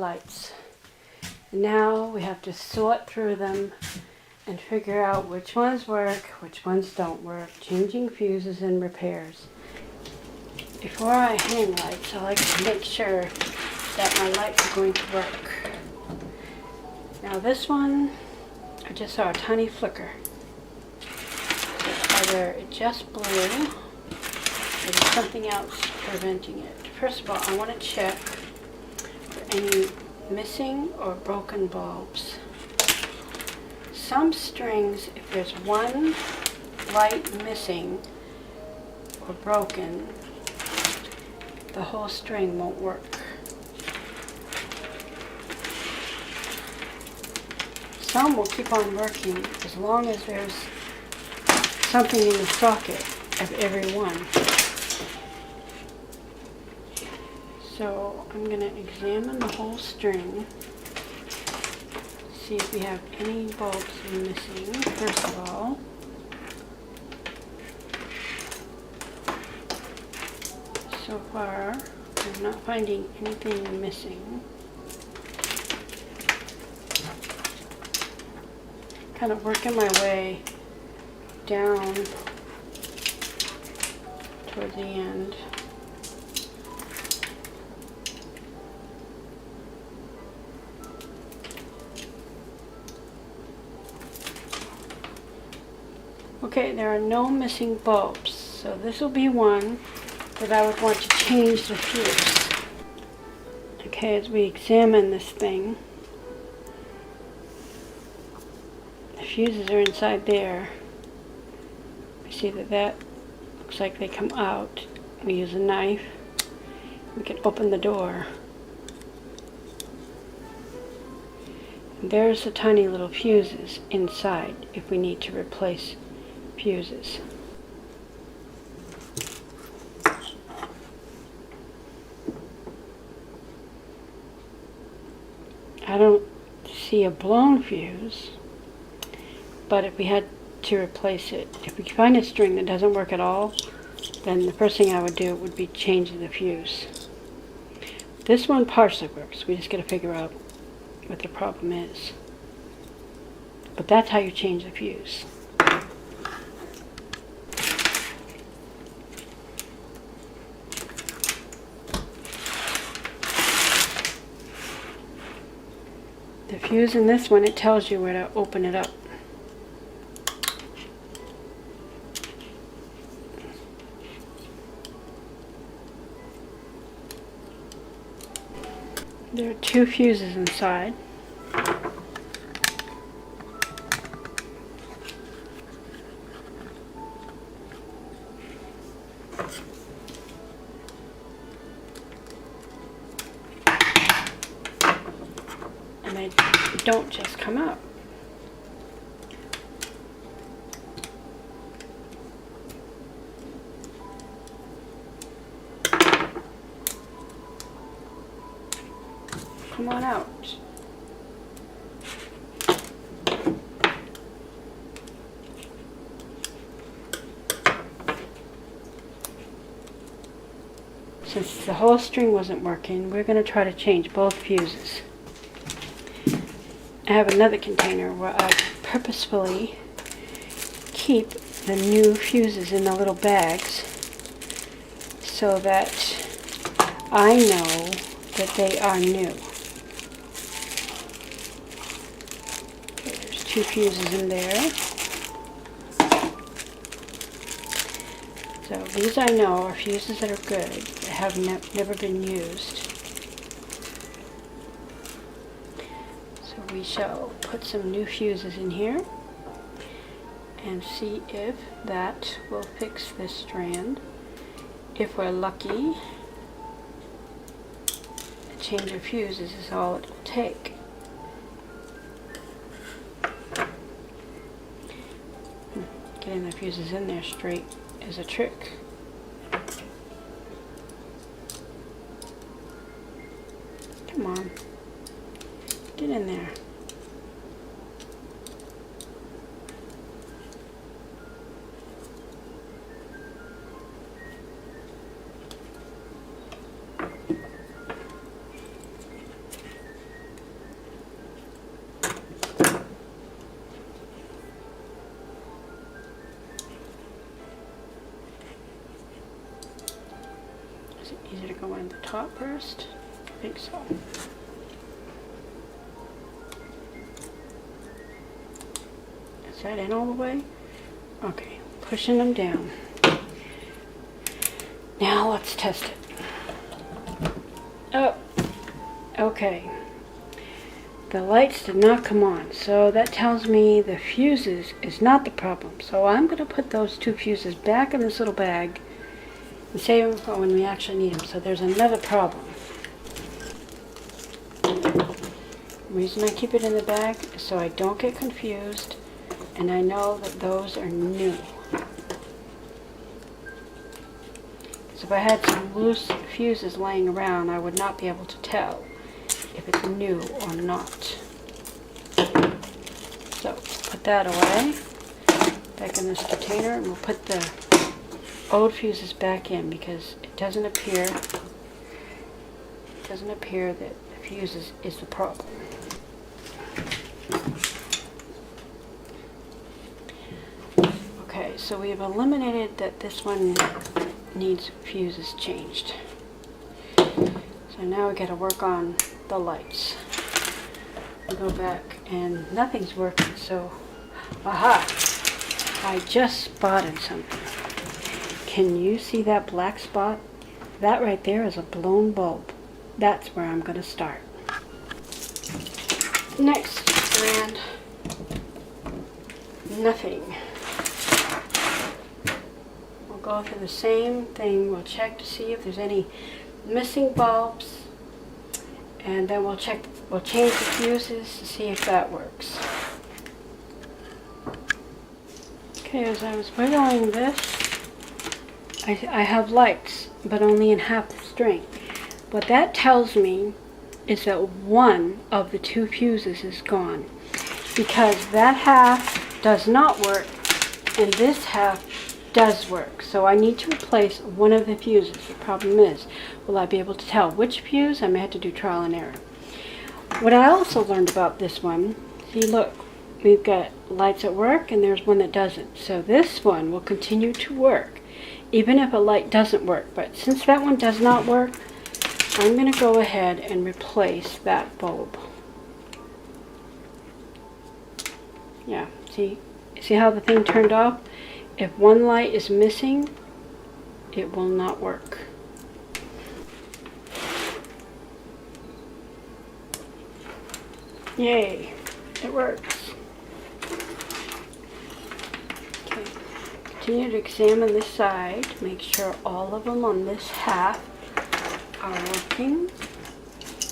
lights. Now we have to sort through them and figure out which ones work, which ones don't work, changing fuses and repairs. Before I hang lights, I like to make sure that my lights are going to work. Now this one, I just saw a tiny flicker. So either it just blew or there's something else preventing it. First of all, I want to check for any missing or broken bulbs. Some strings, if there's one light missing or broken, the whole string won't work. Some will keep on working as long as there's something in the socket of every one. So I'm going to examine the whole string, see if we have any bulbs missing, first of all. So far, I'm not finding anything missing. Kind of working my way down toward the end. Okay, there are no missing bulbs, so this will be one that I would want to change the fuse. Okay, as we examine this thing, the fuses are inside there. We see that looks like they come out. We use a knife. We can open the door. And there's the tiny little fuses inside if we need to replace fuses. I don't see a blown fuse, but if we had to replace it, if we find a string that doesn't work at all, then the first thing I would do would be change the fuse. This one partially works. We just got to figure out what the problem is. But that's how you change the fuse. The fuse in this one, it tells you where to open it up. There are two fuses inside. And they don't just come out. Come on out. Since the whole string wasn't working, we're going to try to change both fuses. I have another container where I purposefully keep the new fuses in the little bags so that I know that they are new. Okay, there's two fuses in there. So these I know are fuses that are good, that have never been used. So we shall put some new fuses in here and see if that will fix this strand. If we're lucky, a change of fuses is all it will take. Getting the fuses in there straight is a trick. Come on, get in there. go in the top first? I think so. Is that in all the way? Okay, pushing them down. Now let's test it. Oh, okay. The lights did not come on, so that tells me the fuses is not the problem. So I'm going to put those 2 fuses back in this little bag and save them for when we actually need them. So there's another problem. The reason I keep it in the bag is so I don't get confused and I know that those are new. So if I had some loose fuses laying around, I would not be able to tell if it's new or not. So put that away, back in this container, and we'll put the old fuses back in because it doesn't appear that the fuses is the problem. Okay, so we've eliminated that this one needs fuses changed. So now we got to work on the lights. We go back and nothing's working, so aha! I just spotted something. Can you see that black spot? That right there is a blown bulb. That's where I'm going to start. Next strand, nothing. We'll go through the same thing. We'll check to see if there's any missing bulbs, and then we'll change the fuses to see if that works. Okay, as I was wiggling this, I have lights, but only in half the strength. What that tells me is that one of the 2 fuses is gone, because that half does not work and this half does work. So I need to replace one of the fuses. The problem is, will I be able to tell which fuse? I may have to do trial and error. What I also learned about this one, see, look, we've got lights at work and there's one that doesn't. So this one will continue to work even if a light doesn't work. But since that one does not work, I'm going to go ahead and replace that bulb. Yeah, see how the thing turned off? If one light is missing, it will not work. Yay, it works. Okay, continue to examine this side, make sure all of them on this half are working.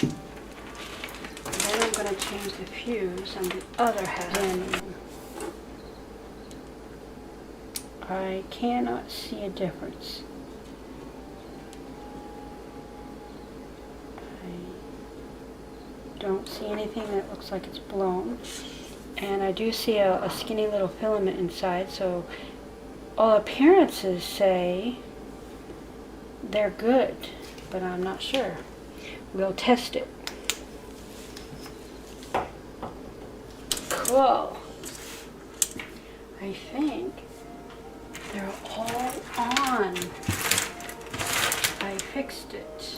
And then I'm going to change the fuse on the other half. And I cannot see a difference. I don't see anything that looks like it's blown. And I do see a skinny little filament inside, so all appearances say they're good, but I'm not sure. We'll test it. Cool. I think they're all on. I fixed it.